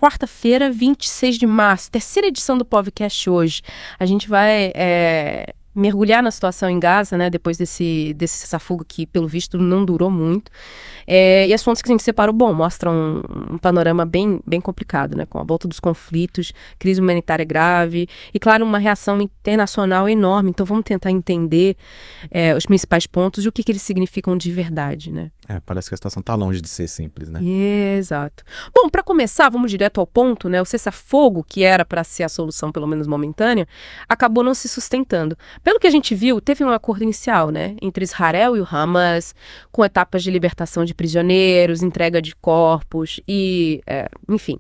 quarta-feira, 26 de março, terceira edição do podcast hoje. A gente vai mergulhar na situação em Gaza, né, depois desse cessar-fogo que, pelo visto, não durou muito. E as fontes que a gente separou, mostram um panorama bem complicado, né, com a volta dos conflitos, crise humanitária grave e, claro, uma reação internacional enorme. Então, vamos tentar entender os principais pontos e o que eles significam de verdade, né? Parece que a situação está longe de ser simples, né? Exato. Bom, para começar, vamos direto ao ponto, né? O cessar-fogo, que era para ser a solução, pelo menos momentânea, acabou não se sustentando. Pelo que a gente viu, teve um acordo inicial, né, entre Israel e o Hamas, com etapas de libertação de prisioneiros, entrega de corpos e, enfim.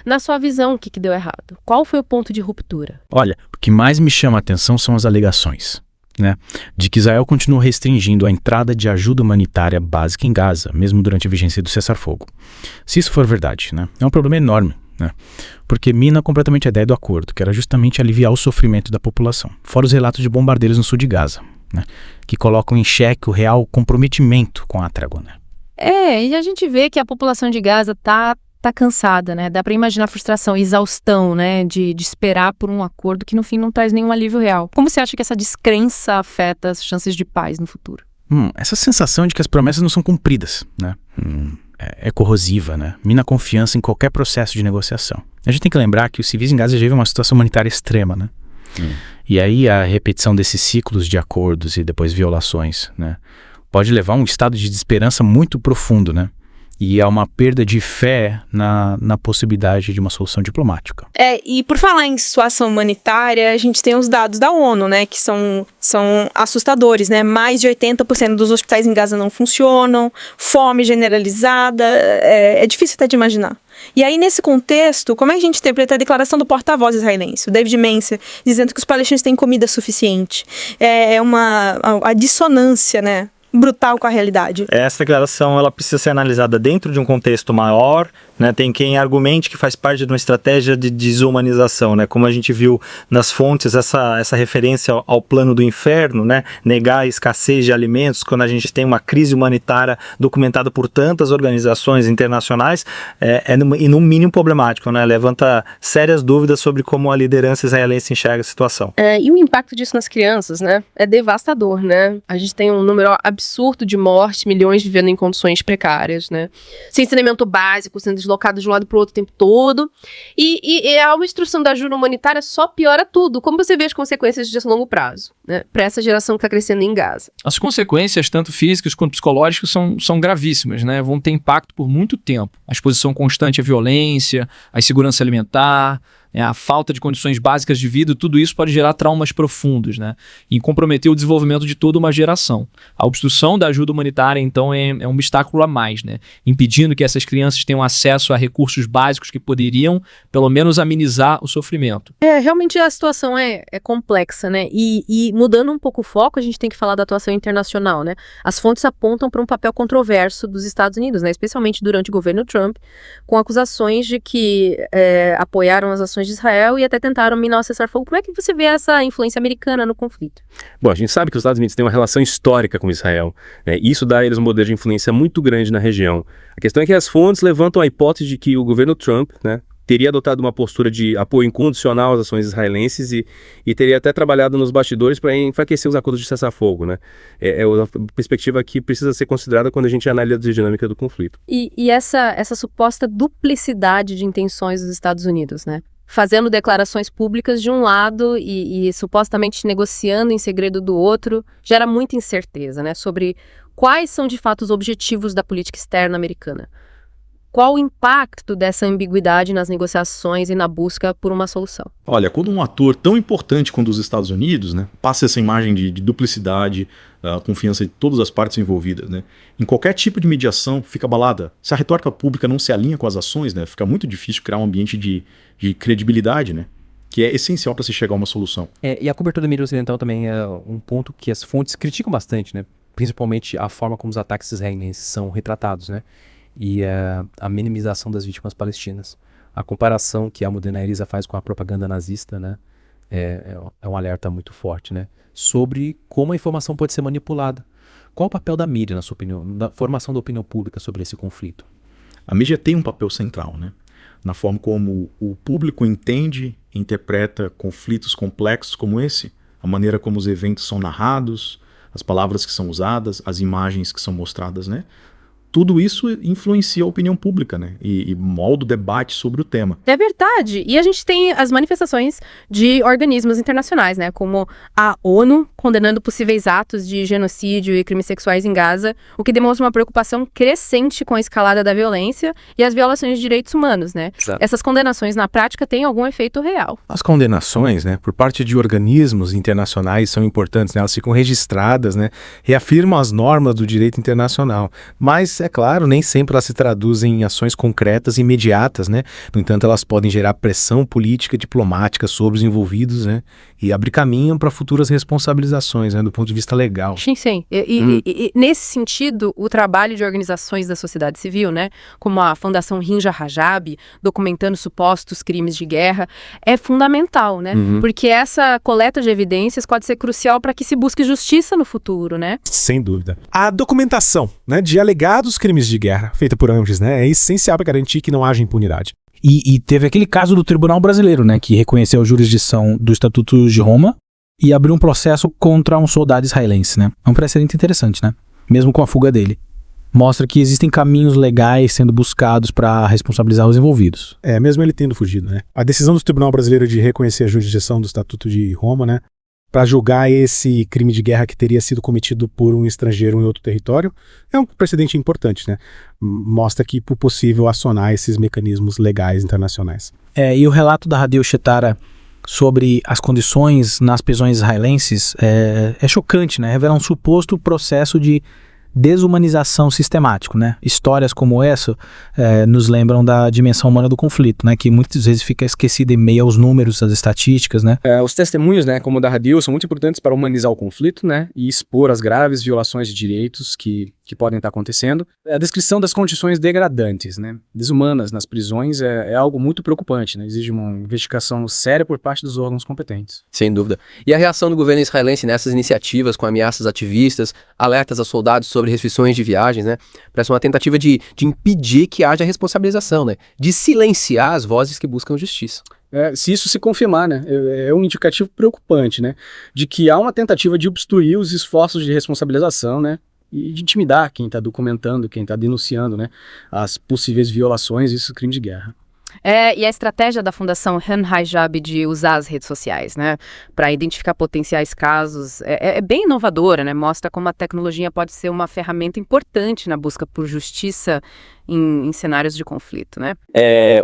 Na sua visão, o que deu errado? Qual foi o ponto de ruptura? Olha, o que mais me chama a atenção são as alegações, né, de que Israel continua restringindo a entrada de ajuda humanitária básica em Gaza, mesmo durante a vigência do cessar-fogo. Se isso for verdade, né, é um problema enorme, né, porque mina completamente a ideia do acordo, que era justamente aliviar o sofrimento da população, fora os relatos de bombardeiros no sul de Gaza, né, que colocam em xeque o real comprometimento com a trégua, né. E a gente vê que a população de Gaza tá cansada, né? Dá para imaginar a frustração, exaustão, né? De esperar por um acordo que no fim não traz nenhum alívio real. Como você acha que essa descrença afeta as chances de paz no futuro? Essa sensação de que as promessas não são cumpridas, né? É corrosiva, né? Mina a confiança em qualquer processo de negociação. A gente tem que lembrar que os civis em Gaza já vivem uma situação humanitária extrema, né? E aí a repetição desses ciclos de acordos e depois violações, né, pode levar a um estado de desesperança muito profundo, né? E há uma perda de fé na possibilidade de uma solução diplomática. E por falar em situação humanitária, a gente tem os dados da ONU, né, que são assustadores, né? Mais de 80% dos hospitais em Gaza não funcionam, fome generalizada, é difícil até de imaginar. E aí, nesse contexto, como é que a gente interpreta a declaração do porta-voz israelense, o David Mencer, dizendo que os palestinos têm comida suficiente? A dissonância, né, brutal com a realidade. Essa declaração ela precisa ser analisada dentro de um contexto maior, né? Tem quem argumente que faz parte de uma estratégia de desumanização, né? Como a gente viu nas fontes, essa referência ao plano do inferno, né? Negar a escassez de alimentos quando a gente tem uma crise humanitária documentada por tantas organizações internacionais, no mínimo problemático, né? Levanta sérias dúvidas sobre como a liderança israelense enxerga a situação. E o impacto disso nas crianças, né? É devastador, né? A gente tem um número absurdo de mortes, milhões vivendo em condições precárias, né? Sem saneamento básico, sendo deslocados de um lado para o outro o tempo todo. E a obstrução da ajuda humanitária só piora tudo. Como você vê as consequências disso a longo prazo, né, para essa geração que está crescendo em Gaza? As consequências, tanto físicas quanto psicológicas, são gravíssimas, né? Vão ter impacto por muito tempo. A exposição constante à violência, à insegurança alimentar, a falta de condições básicas de vida, tudo isso pode gerar traumas profundos, né, e comprometer o desenvolvimento de toda uma geração. A obstrução da ajuda humanitária, então, é um obstáculo a mais, né, impedindo que essas crianças tenham acesso a recursos básicos que poderiam, pelo menos, amenizar o sofrimento. Realmente a situação é complexa, né, e mudando um pouco o foco, a gente tem que falar da atuação internacional, né. As fontes apontam para um papel controverso dos Estados Unidos, né, especialmente durante o governo Trump, com acusações de que apoiaram as ações de Israel e até tentaram minar o cessar-fogo. Como é que você vê essa influência americana no conflito? Bom, a gente sabe que os Estados Unidos têm uma relação histórica com Israel, né? Isso dá a eles um poder de influência muito grande na região. A questão é que as fontes levantam a hipótese de que o governo Trump, né, teria adotado uma postura de apoio incondicional às ações israelenses e teria até trabalhado nos bastidores para enfraquecer os acordos de cessar-fogo, né? É uma perspectiva que precisa ser considerada quando a gente analisa a dinâmica do conflito. E essa suposta duplicidade de intenções dos Estados Unidos, né? Fazendo declarações públicas de um lado e supostamente negociando em segredo do outro, gera muita incerteza, né, sobre quais são de fato os objetivos da política externa americana. Qual o impacto dessa ambiguidade nas negociações e na busca por uma solução? Olha, quando um ator tão importante quanto os Estados Unidos, né, passa essa imagem de duplicidade, a confiança de todas as partes envolvidas, né, em qualquer tipo de mediação fica abalada. Se a retórica pública não se alinha com as ações, né, fica muito difícil criar um ambiente de credibilidade, né, que é essencial para se chegar a uma solução. E a cobertura do Mídia Ocidental também é um ponto que as fontes criticam bastante, né, principalmente a forma como os ataques israelenses são retratados, né, e a minimização das vítimas palestinas. A comparação que a Moderna Elisa faz com a propaganda nazista, né, é um alerta muito forte, né, sobre como a informação pode ser manipulada. Qual o papel da mídia, na sua opinião, na formação da opinião pública sobre esse conflito? A mídia tem um papel central, né? na forma como o público entende e interpreta conflitos complexos como esse, a maneira como os eventos são narrados, as palavras que são usadas, as imagens que são mostradas, né? Tudo isso influencia a opinião pública, né? E molda o debate sobre o tema. É verdade. E a gente tem as manifestações de organismos internacionais, né? Como a ONU condenando possíveis atos de genocídio e crimes sexuais em Gaza, o que demonstra uma preocupação crescente com a escalada da violência e as violações de direitos humanos, né? Exato. Essas condenações na prática têm algum efeito real. As condenações, né, por parte de organismos internacionais são importantes, né? Elas ficam registradas, né? Reafirmam as normas do direito internacional. Mas, é claro, nem sempre elas se traduzem em ações concretas e imediatas, né? No entanto, elas podem gerar pressão política e diplomática sobre os envolvidos, né? E abrir caminho para futuras responsabilizações, né? Do ponto de vista legal. Sim. E nesse sentido, o trabalho de organizações da sociedade civil, né, como a Fundação Hinja Rajab, documentando supostos crimes de guerra, é fundamental, né? Porque essa coleta de evidências pode ser crucial para que se busque justiça no futuro, né? Sem dúvida. A documentação, né, de alegados crimes de guerra, feita por ambos, né, é essencial para garantir que não haja impunidade. E teve aquele caso do Tribunal Brasileiro, né, que reconheceu a jurisdição do Estatuto de Roma e abriu um processo contra um soldado israelense, né? É um precedente interessante, né? Mesmo com a fuga dele. Mostra que existem caminhos legais sendo buscados para responsabilizar os envolvidos. Mesmo ele tendo fugido, né? A decisão do Tribunal Brasileiro de reconhecer a jurisdição do Estatuto de Roma, né, para julgar esse crime de guerra que teria sido cometido por um estrangeiro em outro território, é um precedente importante, né? Mostra que é possível acionar esses mecanismos legais internacionais. E o relato da Hadil Shetara sobre as condições nas prisões israelenses é chocante, né? Revela um suposto processo de desumanização sistemático, né? Histórias como essa nos lembram da dimensão humana do conflito, né? Que muitas vezes fica esquecida em meio aos números, às estatísticas, né? Os testemunhos, né, como o da Hadil, são muito importantes para humanizar o conflito, né, e expor as graves violações de direitos que podem estar acontecendo. A descrição das condições degradantes, né, desumanas nas prisões é algo muito preocupante, né, exige uma investigação séria por parte dos órgãos competentes. Sem dúvida. E a reação do governo israelense nessas iniciativas com ameaças ativistas, alertas a soldados sobre restrições de viagens, né, parece uma tentativa de impedir que haja responsabilização, né, de silenciar as vozes que buscam justiça. Se isso se confirmar, né, é um indicativo preocupante, né, de que há uma tentativa de obstruir os esforços de responsabilização, né, e de intimidar quem está documentando, quem está denunciando, né, as possíveis violações e esses crimes de guerra. E a estratégia da Fundação Han Hijab de usar as redes sociais, né, para identificar potenciais casos, é bem inovadora, né, mostra como a tecnologia pode ser uma ferramenta importante na busca por justiça em cenários de conflito, né?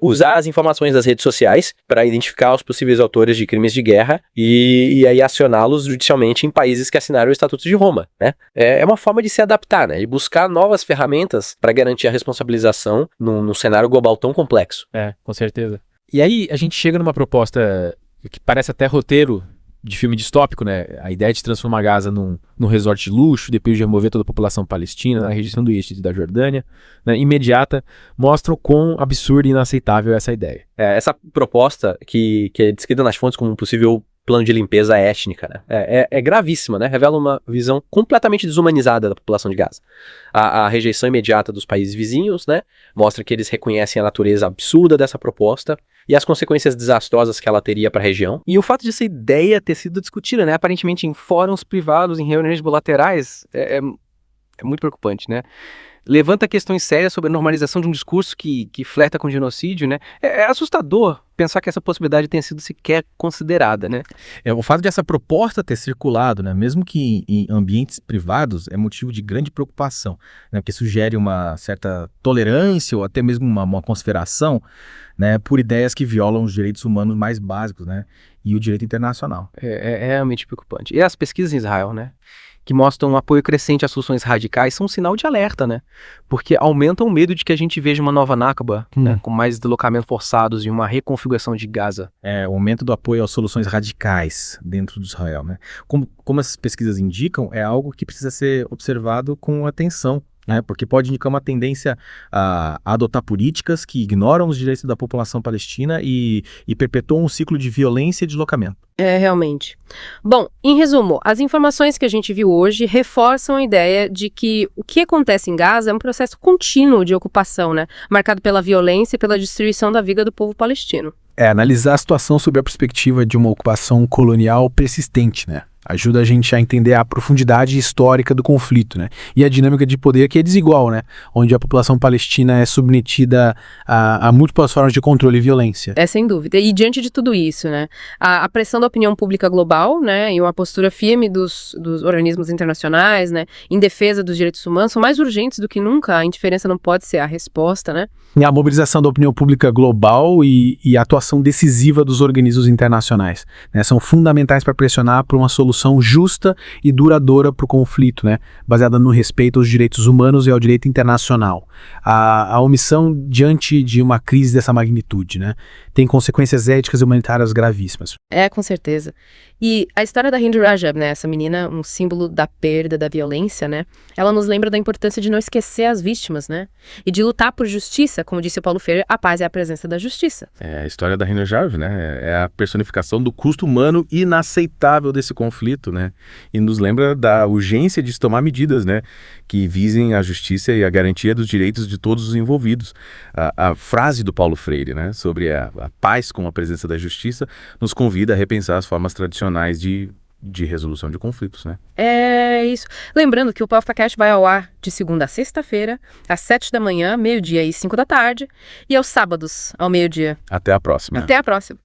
Usar as informações das redes sociais para identificar os possíveis autores de crimes de guerra e aí acioná-los judicialmente em países que assinaram o Estatuto de Roma, né? É uma forma de se adaptar, né? E buscar novas ferramentas para garantir a responsabilização num cenário global tão complexo. Com certeza. E aí a gente chega numa proposta que parece até roteiro de filme distópico, né? A ideia de transformar Gaza num resort de luxo, depois de remover toda a população palestina, na região do Iêzid da Jordânia, né, imediata, mostra o quão absurda e inaceitável é essa ideia. Essa proposta que é descrita nas fontes como um possível plano de limpeza étnica, né? É gravíssima, né? Revela uma visão completamente desumanizada da população de Gaza. A rejeição imediata dos países vizinhos, né? Mostra que eles reconhecem a natureza absurda dessa proposta e as consequências desastrosas que ela teria para a região. E o fato de essa ideia ter sido discutida, né, aparentemente em fóruns privados, em reuniões bilaterais, é muito preocupante, né? Levanta questões sérias sobre a normalização de um discurso que flerta com genocídio, né? É assustador pensar que essa possibilidade tenha sido sequer considerada, né? O fato de essa proposta ter circulado, né, mesmo que em ambientes privados, é motivo de grande preocupação, né, porque sugere uma certa tolerância ou até mesmo uma conspiração, né, por ideias que violam os direitos humanos mais básicos, né, e o direito internacional. É realmente preocupante. E as pesquisas em Israel, né, que mostram um apoio crescente às soluções radicais, são um sinal de alerta, né? Porque aumentam o medo de que a gente veja uma nova Nakba, né? Com mais deslocamentos forçados e uma reconfiguração de Gaza. O aumento do apoio às soluções radicais dentro de Israel, né? Como essas pesquisas indicam, é algo que precisa ser observado com atenção, né? Porque pode indicar uma tendência a adotar políticas que ignoram os direitos da população palestina e perpetuam um ciclo de violência e deslocamento. É, realmente. Bom, em resumo, as informações que a gente viu hoje reforçam a ideia de que o que acontece em Gaza é um processo contínuo de ocupação, né? Marcado pela violência e pela destruição da vida do povo palestino. Analisar a situação sob a perspectiva de uma ocupação colonial persistente, né? Ajuda a gente a entender a profundidade histórica do conflito, né? E a dinâmica de poder que é desigual, né? Onde a população palestina é submetida a múltiplas formas de controle e violência. É, sem dúvida. E diante de tudo isso, né? A pressão da opinião pública global, né? E uma postura firme dos organismos internacionais, né? Em defesa dos direitos humanos são mais urgentes do que nunca. A indiferença não pode ser a resposta, né? E a mobilização da opinião pública global e a atuação decisiva dos organismos internacionais, né? São fundamentais para pressionar por uma solução justa e duradoura para o conflito, né? Baseada no respeito aos direitos humanos e ao direito internacional. A omissão diante de uma crise dessa magnitude, né? Tem consequências éticas e humanitárias gravíssimas. É, com certeza. E a história da Hind Rajab, né? Essa menina, um símbolo da perda, da violência, né? Ela nos lembra da importância de não esquecer as vítimas, né? E de lutar por justiça, como disse o Paulo Freire, a paz é a presença da justiça. A história da Hind Rajab, né? É a personificação do custo humano inaceitável desse conflito, né? E nos lembra da urgência de se tomar medidas, né? Que visem a justiça e a garantia dos direitos de todos os envolvidos. A frase do Paulo Freire, né? Sobre a paz com a presença da justiça nos convida a repensar as formas tradicionais de resolução de conflitos, né? É isso. Lembrando que o PovCast vai ao ar de segunda a sexta-feira, às 7 da manhã, meio-dia e 5 da tarde, e aos sábados, ao meio-dia. Até a próxima. Até a próxima.